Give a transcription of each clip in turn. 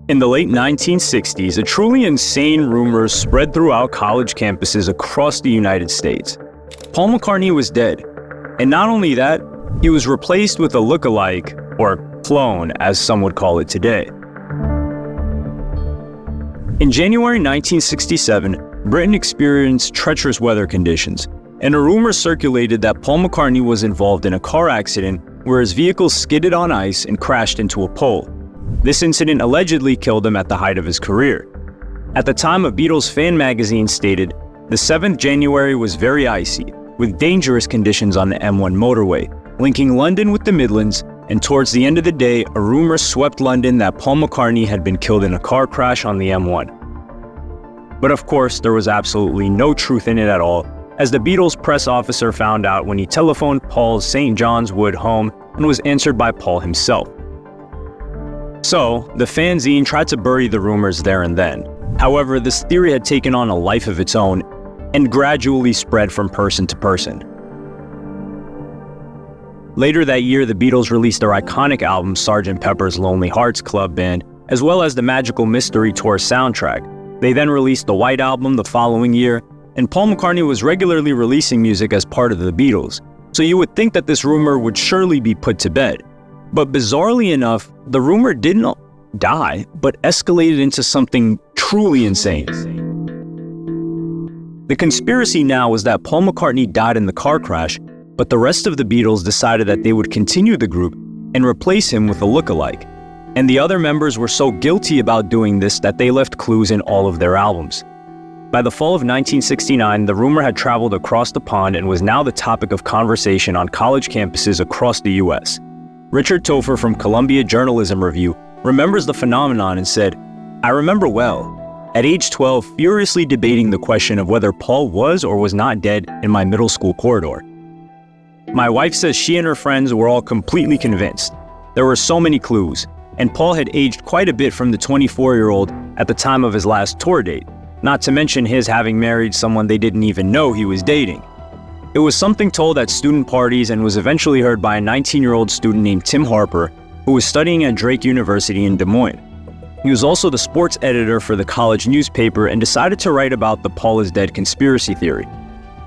In the late 1960s, a truly insane rumor spread throughout college campuses across the United States. Paul McCartney was dead. And not only that, he was replaced with a look-alike, or clone as some would call it today. In January 1967, Britain experienced treacherous weather conditions, and a rumor circulated that Paul McCartney was involved in a car accident where his vehicle skidded on ice and crashed into a pole. This incident allegedly killed him at the height of his career. At the time, a Beatles fan magazine stated, "The 7th January was very icy, with dangerous conditions on the M1 motorway, linking London with the Midlands, and towards the end of the day, a rumor swept London that Paul McCartney had been killed in a car crash on the M1. But of course, there was absolutely no truth in it at all, as the Beatles press officer found out when he telephoned Paul's St. John's Wood home and was answered by Paul himself. So, the fanzine tried to bury the rumors there and then. However, this theory had taken on a life of its own and gradually spread from person to person. Later that year, the Beatles released their iconic album Sgt. Pepper's Lonely Hearts Club Band, as well as the Magical Mystery Tour soundtrack. They then released the White Album the following year, and Paul McCartney was regularly releasing music as part of the Beatles, so you would think that this rumor would surely be put to bed. But bizarrely enough, the rumor didn't die, but escalated into something truly insane. The conspiracy now was that Paul McCartney died in the car crash, but the rest of the Beatles decided that they would continue the group and replace him with a look-alike. And the other members were so guilty about doing this that they left clues in all of their albums. By the fall of 1969, the rumor had traveled across the pond and was now the topic of conversation on college campuses across the US. Richard Topher from Columbia Journalism Review remembers the phenomenon and said, "I remember well, at age 12, furiously debating the question of whether Paul was or was not dead in my middle school corridor. My wife says she and her friends were all completely convinced. There were so many clues, and Paul had aged quite a bit from the 24-year-old at the time of his last tour date, not to mention his having married someone they didn't even know he was dating. It was something told at student parties and was eventually heard by a 19-year-old student named Tim Harper, who was studying at Drake University in Des Moines. He was also the sports editor for the college newspaper and decided to write about the Paul is dead conspiracy theory.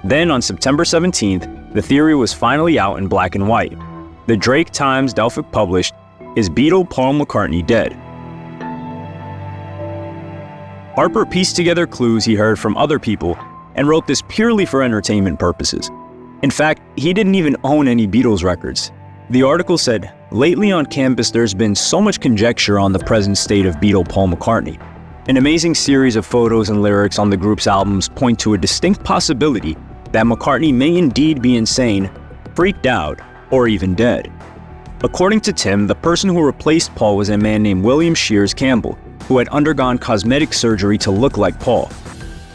Then on September 17th, the theory was finally out in black and white. The Drake Times-Delphic published, "Is Beatle Paul McCartney Dead?" Harper pieced together clues he heard from other people and wrote this purely for entertainment purposes. In fact, he didn't even own any Beatles records. The article said, "Lately on campus there's been so much conjecture on the present state of Beatle Paul McCartney. An amazing series of photos and lyrics on the group's albums point to a distinct possibility that McCartney may indeed be insane, freaked out, or even dead." According to Tim, the person who replaced Paul was a man named William Shears Campbell, who had undergone cosmetic surgery to look like Paul.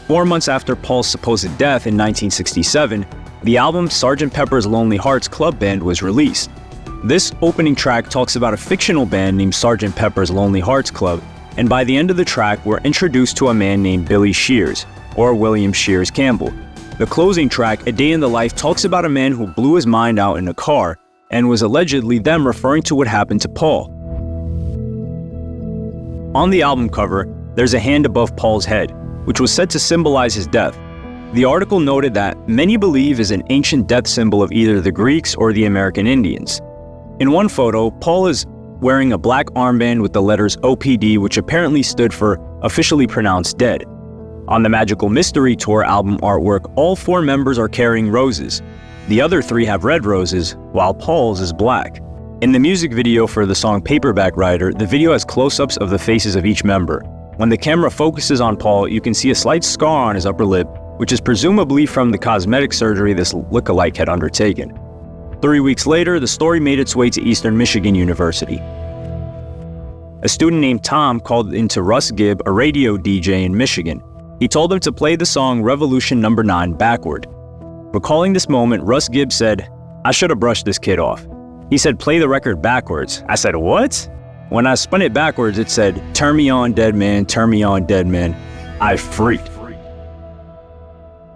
4 months after Paul's supposed death in 1967, the album Sgt. Pepper's Lonely Hearts Club Band was released. This opening track talks about a fictional band named Sgt. Pepper's Lonely Hearts Club, and by the end of the track, we're introduced to a man named Billy Shears, or William Shears Campbell. The closing track, A Day in the Life, talks about a man who blew his mind out in a car, and was allegedly them referring to what happened to Paul. On the album cover, there's a hand above Paul's head, which was said to symbolize his death. The article noted that many believe is an ancient death symbol of either the Greeks or the American Indians. In one photo, Paul is wearing a black armband with the letters OPD, which apparently stood for officially pronounced dead. On the Magical Mystery Tour album artwork, all 4 members are carrying roses. The other 3 have red roses, while Paul's is black. In the music video for the song Paperback Writer, the video has close-ups of the faces of each member. When the camera focuses on Paul, you can see a slight scar on his upper lip, which is presumably from the cosmetic surgery this look-alike had undertaken. 3 weeks later, the story made its way to Eastern Michigan University. A student named Tom called into Russ Gibb, a radio DJ in Michigan. He told him to play the song Revolution No. 9 backward. Recalling this moment, Russ Gibb said, "I should have brushed this kid off." He said, "Play the record backwards." I said, "What?" When I spun it backwards, it said, "Turn me on, dead man, turn me on, dead man." I freaked.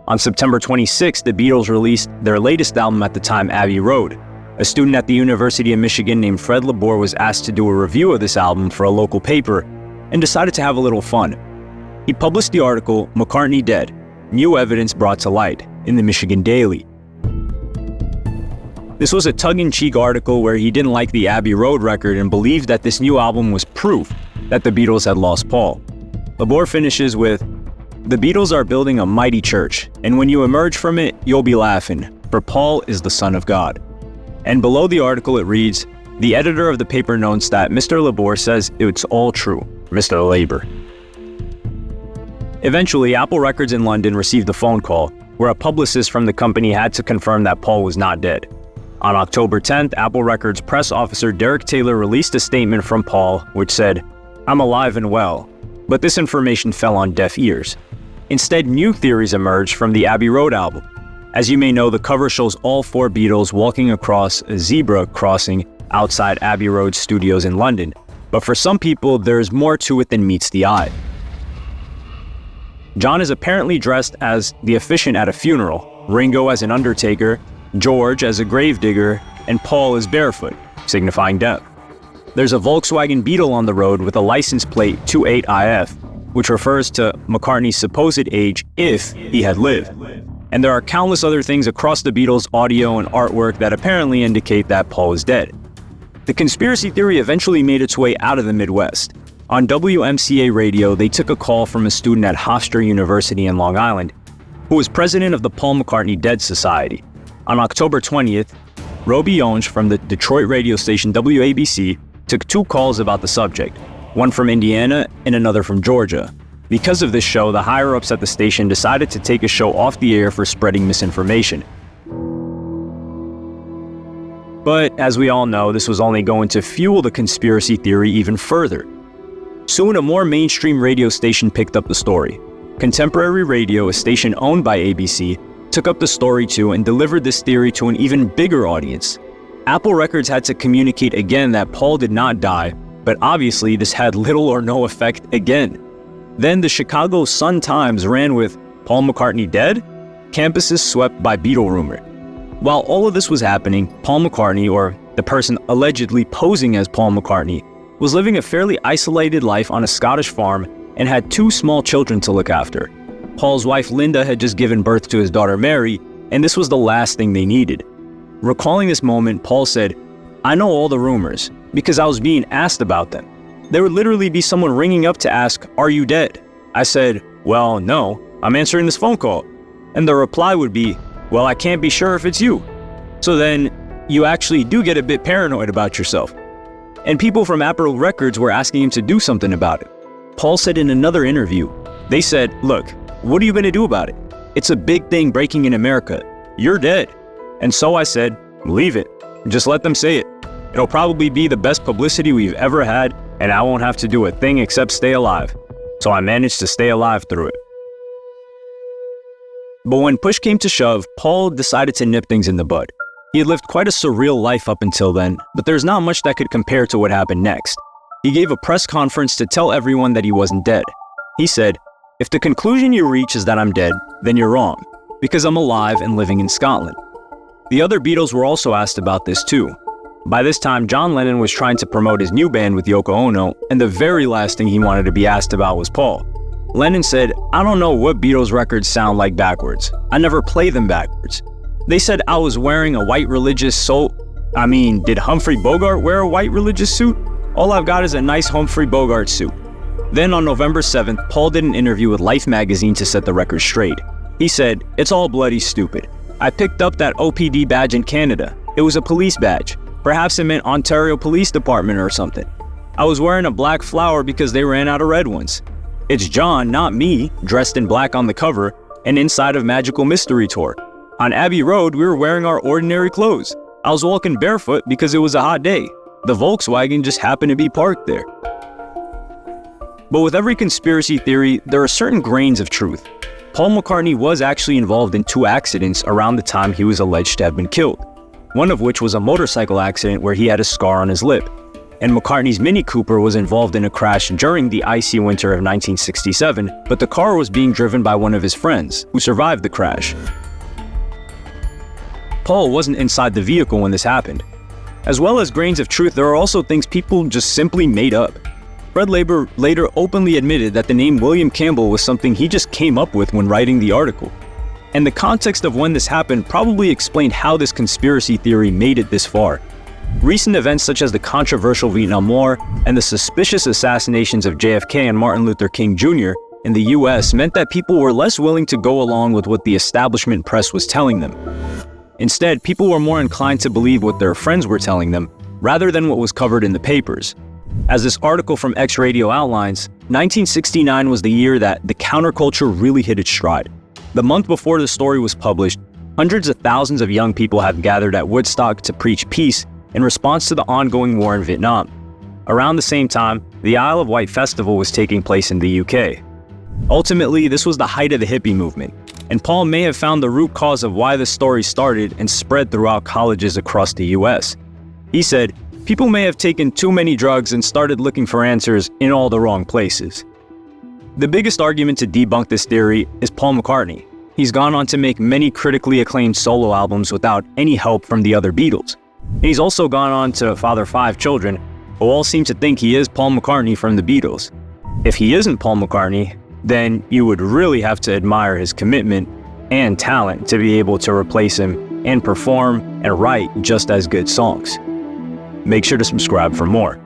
On September 26th, the Beatles released their latest album at the time, Abbey Road. A student at the University of Michigan named Fred Laborde was asked to do a review of this album for a local paper, and decided to have a little fun. He published the article, "McCartney Dead, New Evidence Brought to Light," in the Michigan Daily. This was a tongue-in-cheek article where he didn't like the Abbey Road record and believed that this new album was proof that the Beatles had lost Paul. Laborde finishes with, "The Beatles are building a mighty church, and when you emerge from it, you'll be laughing, for Paul is the Son of God." And below the article it reads, "The editor of the paper notes that Mr. Laborde says it's all true, Mr. Labor." Eventually, Apple Records in London received a phone call where a publicist from the company had to confirm that Paul was not dead. On October 10th, Apple Records press officer Derek Taylor released a statement from Paul which said, "I'm alive and well," but this information fell on deaf ears. Instead, new theories emerged from the Abbey Road album. As you may know, the cover shows all four Beatles walking across a zebra crossing outside Abbey Road studios in London, but for some people, there's more to it than meets the eye. John is apparently dressed as the officiant at a funeral, Ringo as an undertaker, George as a gravedigger, and Paul is barefoot, signifying death. There's a Volkswagen Beetle on the road with a license plate 28IF, which refers to McCartney's supposed age if he had lived. And there are countless other things across the Beatles' audio and artwork that apparently indicate that Paul is dead. The conspiracy theory eventually made its way out of the Midwest. On WMCA radio, they took a call from a student at Hofstra University in Long Island, who was president of the Paul McCartney Dead Society. On October 20th, Roby Onge from the Detroit radio station WABC took two calls about the subject, one from Indiana and another from Georgia. Because of this show, the higher-ups at the station decided to take a show off the air for spreading misinformation. But as we all know, this was only going to fuel the conspiracy theory even further. Soon, a more mainstream radio station picked up the story. Contemporary Radio, a station owned by ABC, took up the story too and delivered this theory to an even bigger audience. Apple Records had to communicate again that Paul did not die, but obviously this had little or no effect again. Then the Chicago Sun-Times ran with, "Paul McCartney dead? Campuses swept by Beatle rumor." While all of this was happening, Paul McCartney, or the person allegedly posing as Paul McCartney, was living a fairly isolated life on a Scottish farm and had two small children to look after. Paul's wife Linda had just given birth to his daughter Mary, and this was the last thing they needed. Recalling this moment, Paul said, "I know all the rumors, because I was being asked about them. There would literally be someone ringing up to ask, 'Are you dead?' I said, 'Well, no, I'm answering this phone call.' And the reply would be, 'Well, I can't be sure if it's you.' So then, you actually do get a bit paranoid about yourself." And people from Apple Records were asking him to do something about it. Paul said in another interview, they said, "Look, what are you going to do about it? It's a big thing breaking in America. You're dead." And so I said, "Leave it. Just let them say it. It'll probably be the best publicity we've ever had, and I won't have to do a thing except stay alive." So I managed to stay alive through it. But when push came to shove, Paul decided to nip things in the bud. He had lived quite a surreal life up until then, but there's not much that could compare to what happened next. He gave a press conference to tell everyone that he wasn't dead. He said, "If the conclusion you reach is that I'm dead, then you're wrong, because I'm alive and living in Scotland." The other Beatles were also asked about this too. By this time, John Lennon was trying to promote his new band with Yoko Ono, and the very last thing he wanted to be asked about was Paul. Lennon said, "I don't know what Beatles records sound like backwards. I never play them backwards. They said I was wearing a white religious suit. I mean, did Humphrey Bogart wear a white religious suit? All I've got is a nice Humphrey Bogart suit." Then on November 7th, Paul did an interview with Life magazine to set the record straight. He said, "It's all bloody stupid. I picked up that OPD badge in Canada. It was a police badge. Perhaps it meant Ontario Police Department or something. I was wearing a black flower because they ran out of red ones. It's John, not me, dressed in black on the cover and inside of Magical Mystery Tour. On Abbey Road, we were wearing our ordinary clothes. I was walking barefoot because it was a hot day. The Volkswagen just happened to be parked there." But with every conspiracy theory, there are certain grains of truth. Paul McCartney was actually involved in two accidents around the time he was alleged to have been killed. One of which was a motorcycle accident where he had a scar on his lip. And McCartney's Mini Cooper was involved in a crash during the icy winter of 1967, but the car was being driven by one of his friends, who survived the crash. Paul wasn't inside the vehicle when this happened. As well as grains of truth, there are also things people just simply made up. Fred later openly admitted that the name William Campbell was something he just came up with when writing the article. And the context of when this happened probably explained how this conspiracy theory made it this far. Recent events such as the controversial Vietnam War and the suspicious assassinations of JFK and Martin Luther King Jr. in the US meant that people were less willing to go along with what the establishment press was telling them. Instead, people were more inclined to believe what their friends were telling them, rather than what was covered in the papers. As this article from X Radio outlines, 1969 was the year that the counterculture really hit its stride. The month before the story was published, hundreds of thousands of young people had gathered at Woodstock to preach peace in response to the ongoing war in Vietnam. Around the same time, the Isle of Wight Festival was taking place in the UK. Ultimately, this was the height of the hippie movement, and Paul may have found the root cause of why the story started and spread throughout colleges across the US. He said, "People may have taken too many drugs and started looking for answers in all the wrong places." The biggest argument to debunk this theory is Paul McCartney. He's gone on to make many critically acclaimed solo albums without any help from the other Beatles. And he's also gone on to father 5 children, who all seem to think he is Paul McCartney from the Beatles. If he isn't Paul McCartney, then you would really have to admire his commitment and talent to be able to replace him and perform and write just as good songs. Make sure to subscribe for more.